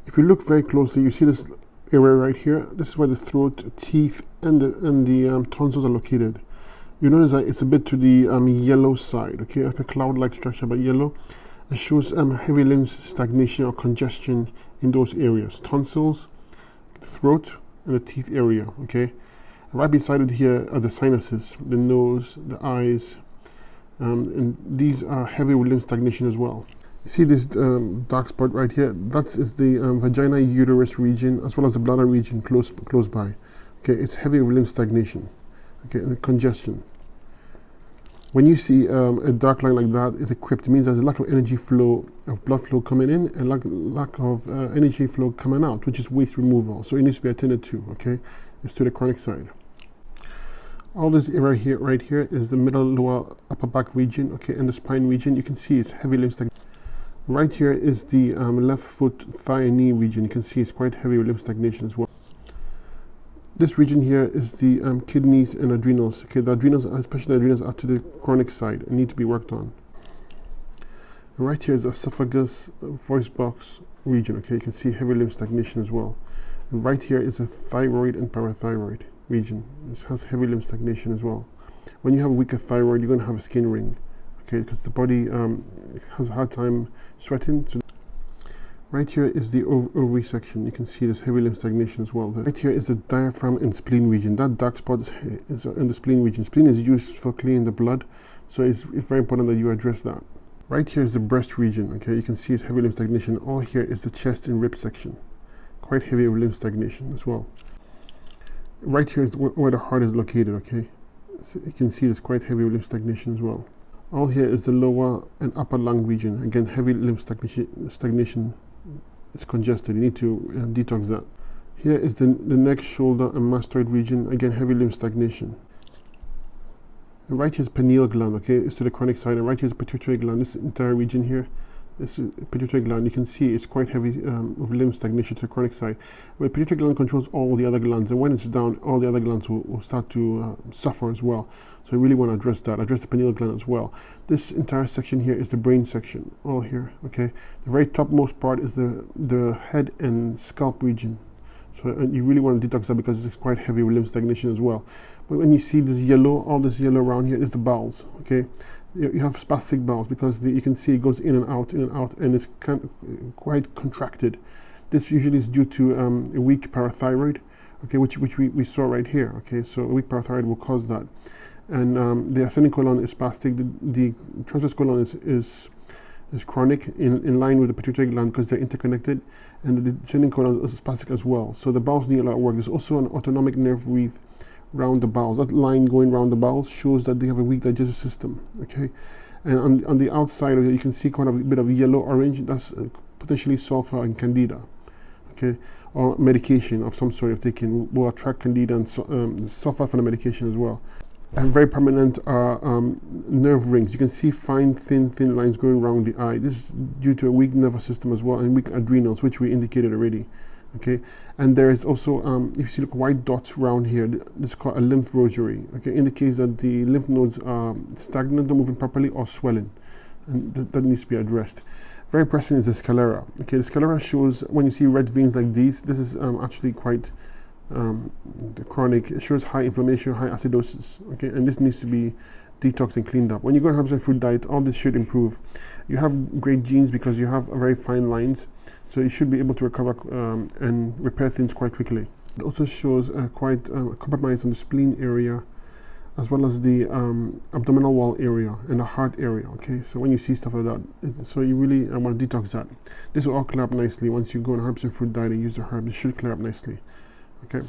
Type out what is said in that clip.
If you look very closely, you see this area right here. This is where the throat, teeth, and the tonsils are located. You notice that it's a bit to the yellow side, okay, like a cloud-like structure, but yellow. It shows heavy lymph stagnation or congestion in those areas: tonsils, the throat, and the teeth area. Okay, right beside it here are the sinuses, the nose, the eyes, and these are heavy with lymph stagnation as well. You see this dark spot right here? That is the vagina uterus region as well as the bladder region close by. Okay, it's heavy with lymph stagnation. Okay, and congestion. When you see a dark line like that, it's a crypt. It means there's a lack of energy flow, of blood flow coming in, and lack of energy flow coming out, which is waste removal. So it needs to be attended to. Okay, it's to the chronic side. All this area here, right here, is the middle, lower, upper back region. Okay, and the spine region. You can see it's heavy lymph stagnation. Right here is the left foot, thigh, and knee region. You can see it's quite heavy with lymph stagnation as well. This region here is the kidneys and adrenals. Okay, the adrenals, especially the adrenals, are to the chronic side and need to be worked on. And right here is the esophagus, voice box region. Okay, you can see heavy lymph stagnation as well. And right here is the thyroid and parathyroid region. It has heavy lymph stagnation as well. When you have a weaker thyroid, you're going to have a skin ring. Okay, because the body has a hard time sweating. So right here is the ovary section. You can see this heavy lymph stagnation as well. Right here is the diaphragm and spleen region. That dark spot is in the spleen region. Spleen is used for cleaning the blood, so it's very important that you address that. Right here is the breast region. Okay, you can see it's heavy lymph stagnation. All here is the chest and rib section. Quite heavy with lymph stagnation as well. Right here is where the heart is located. Okay, so you can see it's quite heavy with lymph stagnation as well. All here is the lower and upper lung region. Again, heavy lymph stagnation. It's congested. You need to detox that. Here is the neck, shoulder, and mastoid region. Again, heavy lymph stagnation. And right here is pineal gland. Okay, it's to the chronic side. And right here is pituitary gland. This entire region here, this is pituitary gland. You can see it's quite heavy with lymph stagnation to the chronic side. Where pituitary gland controls all the other glands, and when it's down, all the other glands will start to suffer as well. So you really want to address that. Address the pineal gland as well. This entire section here is the brain section. All here. Okay. The very topmost part is the head and scalp region. So you really want to detox that because it's quite heavy with lymph stagnation as well. But when you see this yellow, all this yellow around here is the bowels. Okay. You have spastic bowels because you can see it goes in and out, and it's quite contracted. This usually is due to a weak parathyroid. Okay, which we saw right here. Okay, so a weak parathyroid will cause that. And the ascending colon is spastic. The transverse colon is chronic in line with the pituitary gland because they're interconnected, and the descending colon is spastic as well. So the bowels need a lot of work. There's also an autonomic nerve wreath around the bowels. That line going around the bowels shows that they have a weak digestive system. Okay, and on the outside of it, you can see quite a bit of yellow-orange. That's potentially sulfur and candida. Okay, or medication of some sort if they will attract candida and sulfur from the medication as well. And very prominent are nerve rings. You can see fine, thin lines going around the eye. This is due to a weak nervous system as well, and weak adrenals, which we indicated already. Okay, and there is also, if you see white dots around here, this is called a lymph rosary. Okay, indicates that the lymph nodes are stagnant, not moving properly, or swelling, and that needs to be addressed. Very present is the sclera. Okay, the sclera shows when you see red veins like these. This is actually quite the chronic. It shows high inflammation, high acidosis. Okay, and this needs to be detoxed and cleaned up. When you go on a 100% fruit diet, all this should improve. You have great genes because you have very fine lines, so you should be able to recover and repair things quite quickly. It also shows quite compromise on the spleen area, as well as the abdominal wall area and the heart area. Okay, so when you see stuff like that, so you really want to detox that. This will all clear up nicely once you go on a 100% fruit diet and use the herb. It should clear up nicely. Okay.